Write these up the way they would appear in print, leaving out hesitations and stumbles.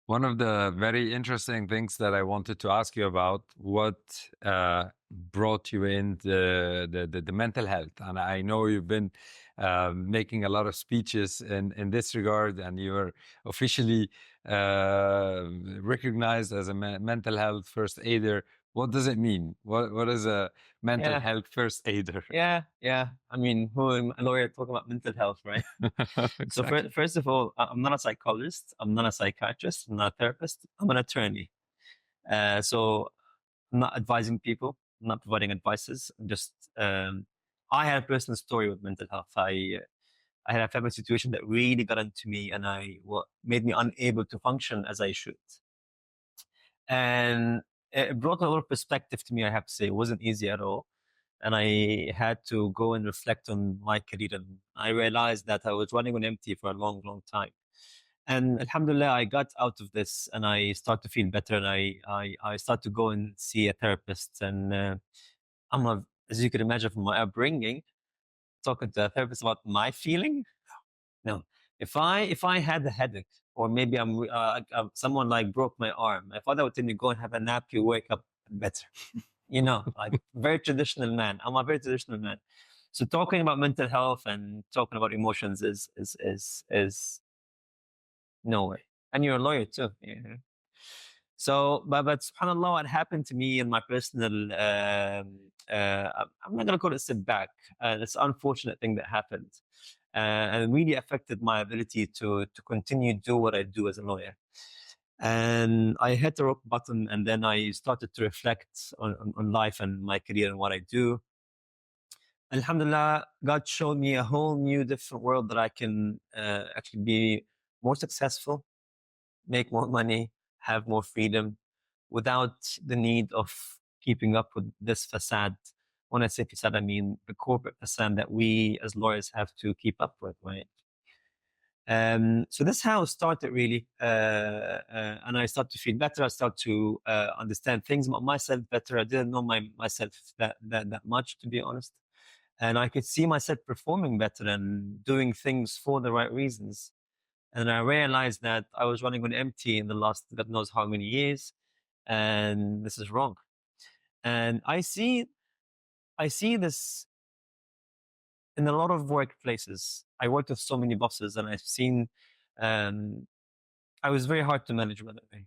One of the very interesting things that I wanted to ask you about, what brought you in the mental health? And I know you've been making a lot of speeches in this regard, and you're officially recognized as a mental health first aider. What does it mean? What is a mental Yeah, health first aider? yeah. I mean, who am I, a lawyer talking about mental health, right? So Exactly. first of all, I'm not a psychologist. I'm not a psychiatrist. I'm not a therapist. I'm an attorney. So I'm not advising people. I'm not providing advices. I'm just, I had a personal story with mental health. I had a family situation that really got into me and what made me unable to function as I should. And it brought a lot of perspective to me, I have to say. It wasn't easy at all. And I had to go and reflect on my career. And I realized that I was running on empty for a long, long time. And Alhamdulillah, I got out of this and I start to feel better. And I start to go and see a therapist. And as you can imagine from my upbringing, talking to a therapist about my feeling. No, if I had a headache or maybe someone like broke my arm, my father would tell me go and have a nap. You wake up better. Like very traditional man. I'm a very traditional man. So talking about mental health and talking about emotions is no way. And you're a lawyer too. Yeah. So, but subhanallah, what happened to me in my personal, I'm not gonna call it setback. It's an unfortunate thing that happened, and really affected my ability to continue do what I do as a lawyer. And I hit the rock bottom, and then I started to reflect on life and my career and what I do. Alhamdulillah, God showed me a whole new different world that I can actually be more successful, make more money, have more freedom without the need of keeping up with this facade. When I say facade, I mean the corporate facade that we as lawyers have to keep up with, right? So that's how it started really. And I started to feel better. I started to understand things about myself better. I didn't know myself that much, to be honest. And I could see myself performing better and doing things for the right reasons. And I realized that I was running on empty in the last God knows how many years, and this is wrong. And I see this in a lot of workplaces. I worked with so many bosses, and I've seen. Um, I was very hard to manage, by the way.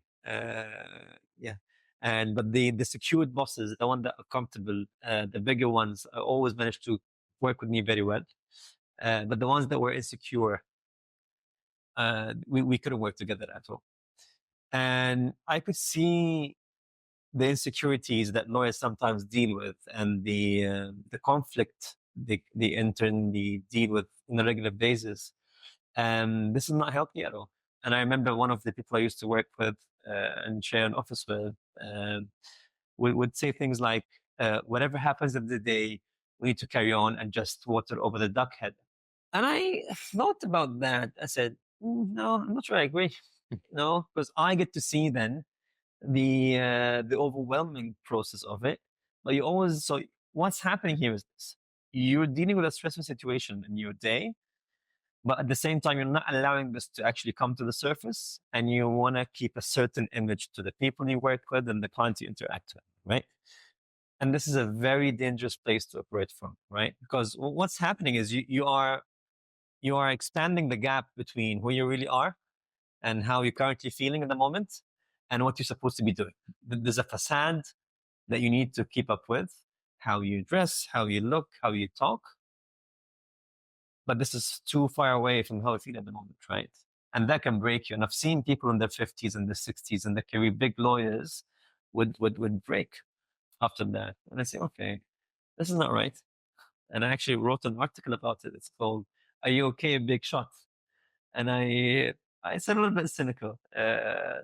Yeah, and but the secured bosses, the one that are comfortable, the bigger ones, always managed to work with me very well. But the ones that were insecure, we couldn't work together at all. And I could see the insecurities that lawyers sometimes deal with and the conflict they internally deal with on a regular basis. And this is not healthy at all. And I remember one of the people I used to work with and share an office with would say things like, whatever happens of the day, we need to carry on and just water over the duck head. And I thought about that. I said, no, I'm not sure I agree. No, because I get to see then the overwhelming process of it. But you always so what's happening here is this: you're dealing with a stressful situation in your day, but at the same time you're not allowing this to actually come to the surface, and you want to keep a certain image to the people you work with and the clients you interact with, right? And this is a very dangerous place to operate from, right? Because what's happening is you are expanding the gap between who you really are and how you're currently feeling at the moment and what you're supposed to be doing. There's a facade that you need to keep up with, how you dress, how you look, how you talk. But this is too far away from how I feel at the moment, right? And that can break you. And I've seen people in their 50s and their 60s and their career, big lawyers would break after that. And I say, okay, this is not right. And I actually wrote an article about it. It's called "Are You Okay, Big Shot?" And I said a little bit cynical.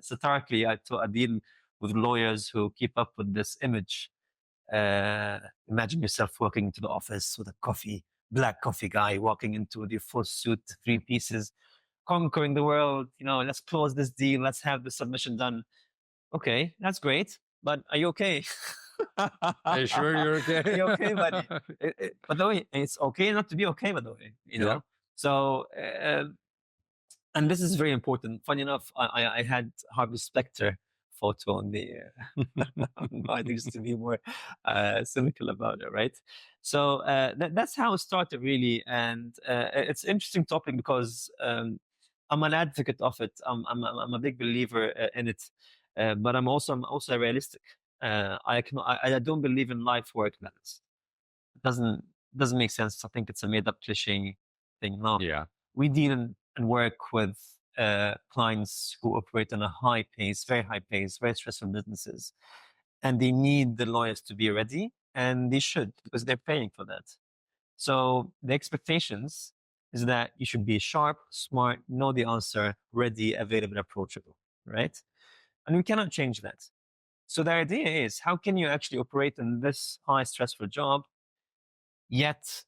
Satirically, I deal with lawyers who keep up with this image. Imagine yourself walking into the office with a black coffee guy walking into with your full suit, three pieces, conquering the world. Let's close this deal. Let's have the submission done. Okay, that's great. But are you okay? Are you sure you're Are okay? you okay, buddy? By the way, it's okay not to be okay, by the way. Yeah. So And this is very important. Funny enough, I had Harvey Specter photo on the I think just to be more cynical about it, right? So that's how it started, really, and it's an interesting topic because I'm an advocate of it. I'm a big believer in it, but I'm also realistic. I don't believe in life work balance. It doesn't make sense. I think it's a made up cliche thing. No, Yeah. we deal and work with clients who operate on a high pace, very high pace, very stressful businesses, and they need the lawyers to be ready, and they should because they're paying for that. So the expectations is that you should be sharp, smart, know the answer, ready, available, approachable, right? And we cannot change that. So the idea is, how can you actually operate in this high stressful job, yet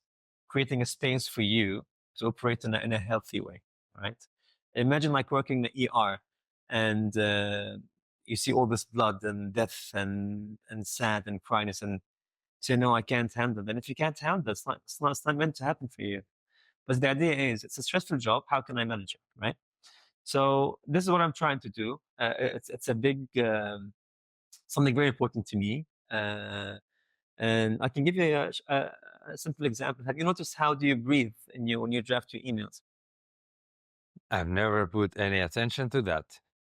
creating a space for you to operate in a healthy way, right? Imagine like working in the ER and you see all this blood and death and sad and cryness and say, no, I can't handle it. And if you can't handle it, it's not meant to happen for you. But the idea is, it's a stressful job. How can I manage it, right? So this is what I'm trying to do. It's a big, something very important to me. And I can give you a simple example. Have you noticed how do you breathe when you draft your emails? I've never put any attention to that.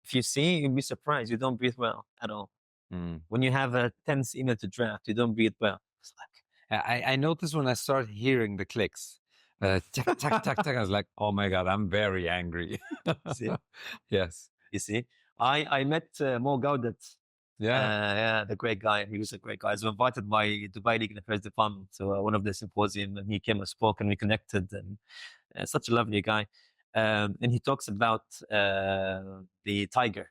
If you see, you'll be surprised. You don't breathe well at all. Mm. When you have a tense email to draft, you don't breathe well. It's like, I noticed when I started hearing the clicks, tick, tack, tack, tack, I was like, oh my God, I'm very angry. see, Yes. you see. I met Mo Gaudet. Yeah. Yeah, the great guy. He was a great guy. I was invited by Dubai League in Affairs Department to one of the symposium, and he came and spoke, and we connected. And such a lovely guy. And he talks about the tiger.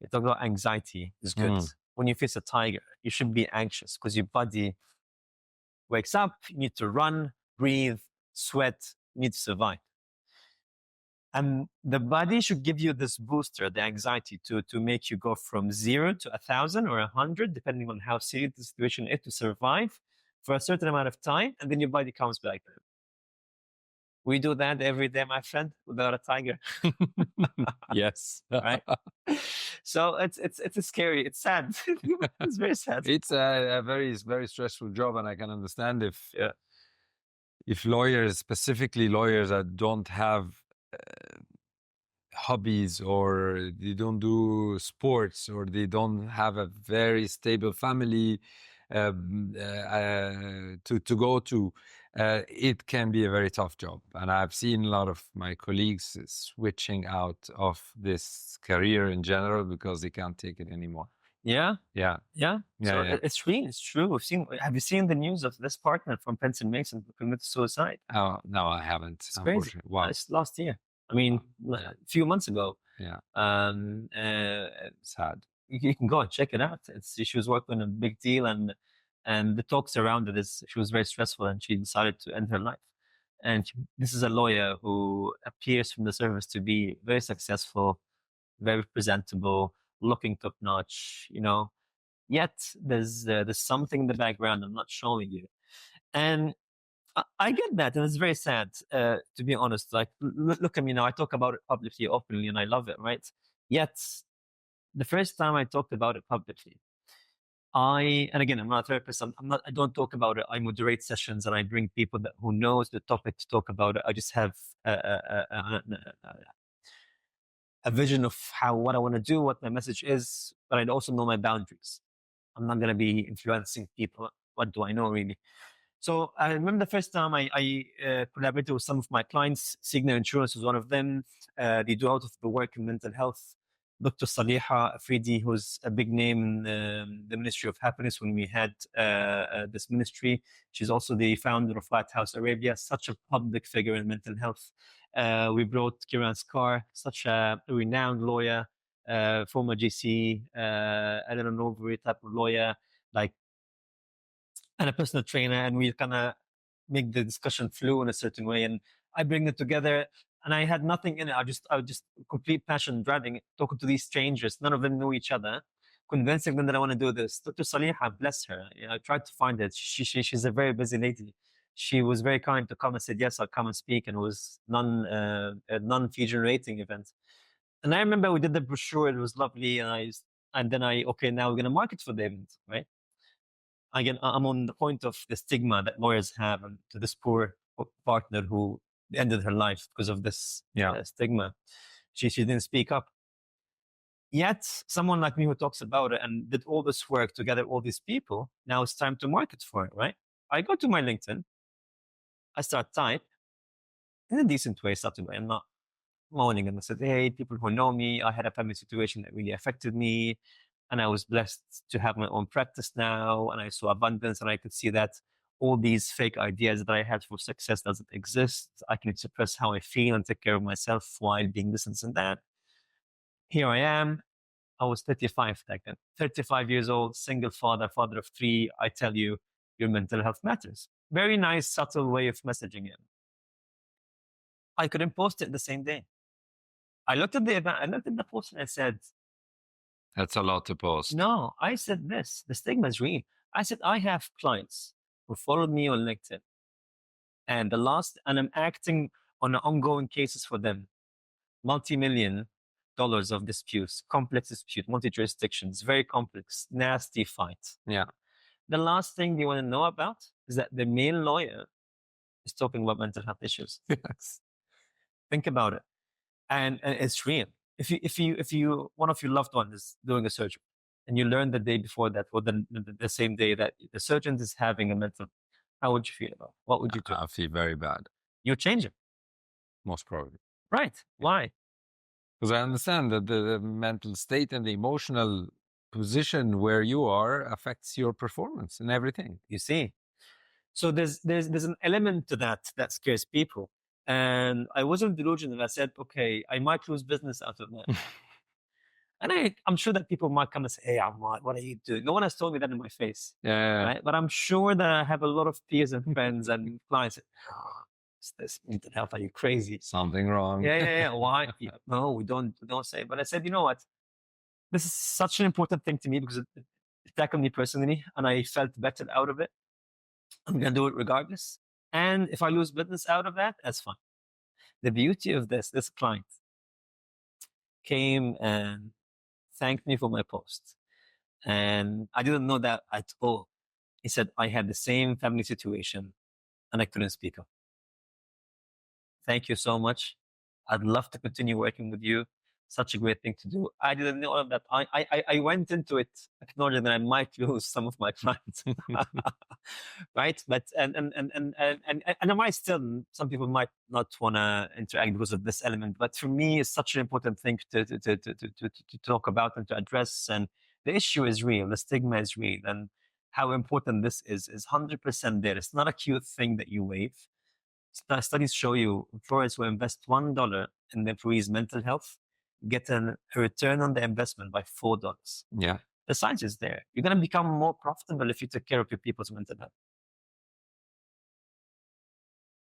He talks about anxiety is good. Mm. When you face a tiger, you shouldn't be anxious because your body wakes up. You need to run, breathe, sweat. You need to survive. And the body should give you this booster, the anxiety, to make you go from 0 to 1,000 or 100, depending on how serious the situation is, to survive for a certain amount of time, and then your body comes back. We do that every day, my friend, without a tiger. Yes. Right? So it's scary. It's sad. It's very sad. It's a very, very stressful job, and I can understand if lawyers, specifically lawyers that don't have hobbies, or they don't do sports, or they don't have a very stable family to go to, it can be a very tough job. And I've seen a lot of my colleagues switching out of this career in general because they can't take it anymore. Yeah. Yeah. Yeah. Yeah, So yeah. it's real. It's true. Have you seen the news of this partner from Penson Mason who committed suicide? Oh, no, I haven't. It's crazy. Unfortunately. Wow. It's last year. I mean, Yeah. a few months ago. Yeah. Sad. You can go and check it out. She was working on a big deal, and the talks around it is she was very stressful, and she decided to end her life. And this is a lawyer who appears from the surface to be very successful, very presentable, looking top notch, Yet there's something in the background I'm not showing you. And I get that, and it's very sad, to be honest. Like, look at me now. I talk about it publicly, openly, and I love it, right? Yet, the first time I talked about it publicly, and again, I'm not a therapist. I don't talk about it. I moderate sessions, and I bring people who knows the topic to talk about it. I just have a vision of what I want to do, what my message is, but I also know my boundaries. I'm not going to be influencing people. What do I know, really? So I remember the first time I collaborated with some of my clients. Stigma Insurance was one of them. They do out of the work in mental health. Dr. Saliha Afridi, who's a big name in the Ministry of Happiness when we had this ministry. She's also the founder of Lighthouse Arabia, such a public figure in mental health. We brought Kiran Skar, such a renowned lawyer, former GC, Eleanor Novery type of lawyer, and a personal trainer, and we kind of make the discussion flow in a certain way. And I bring it together, and I had nothing in it. I just complete passion driving, talking to these strangers. None of them knew each other, convincing them that I want to do this. Dr. Saliha, bless her. I tried to find it. She's a very busy lady. she was very kind to come and said, yes, I'll come and speak. And it was a non-fee generating event. And I remember we did the brochure. It was lovely. And then okay, now we're going to market for the event, right? Again, I'm on the point of the stigma that lawyers have and to this poor partner who ended her life because of this stigma. She didn't speak up. Yet someone like me who talks about it and did all this work to gather all these people, now it's time to market for it, right? I go to my LinkedIn, I start type in a decent way, I'm not moaning, and I said, hey, people who know me, I had a family situation that really affected me, and I was blessed to have my own practice now, and I saw abundance, and I could see that all these fake ideas that I had for success doesn't exist. I can express how I feel and take care of myself while being this and that. Here I am. I was 35 back then, 35 years old, single father of 3. I tell you, your mental health matters. Very nice, subtle way of messaging it. I couldn't post it the same day. I looked at the event, I looked at the post and I said, that's a lot to post. No, I said this, the stigma is real. I said, I have clients who followed me on LinkedIn and I'm acting on ongoing cases for them, multi-million dollars of disputes, complex dispute, multi-jurisdictions, very complex, nasty fights. Yeah. The last thing they want to know about is that the male lawyer is talking about mental health issues. Yes. Think about it. And it's real. If you one of your loved ones is doing a surgery and you learn the day before that or the same day that the surgeon is having a mental, how would you feel about it? What would you do? I feel very bad. You change it. Most probably. Right. Why? Because I understand that the mental state and the emotional position where you are affects your performance and everything. You see. So there's an element to that scares people. And I wasn't delusional. I said, okay, I might lose business out of that. And I'm sure that people might come and say, hey, Ahmad, what are you doing? No one has told me that in my face. Yeah. Right? But I'm sure that I have a lot of peers and friends and clients. Oh, is this mental health? Are you crazy? Something wrong. Yeah. Why? No, we don't say. But I said, you know what? This is such an important thing to me because it tackled me personally and I felt better out of it. I'm going to do it regardless. And if I lose business out of that, that's fine. The beauty of this client came and thanked me for my post. And I didn't know that at all. He said, I had the same family situation and I couldn't speak up. Thank you so much. I'd love to continue working with you. Such a great thing to do. I didn't know all of that. I went into it acknowledging that I might lose some of my clients, right? But and I might still, some people might not want to interact because of this element. But for me, it's such an important thing to talk about and to address. And the issue is real. The stigma is real, and how important this is 100% there. It's not a cute thing that you wave. Studies show you employers who invest $1 in the employee's mental health get a return on the investment by $4. Yeah. The science is there. You're going to become more profitable if you take care of your people's mental health.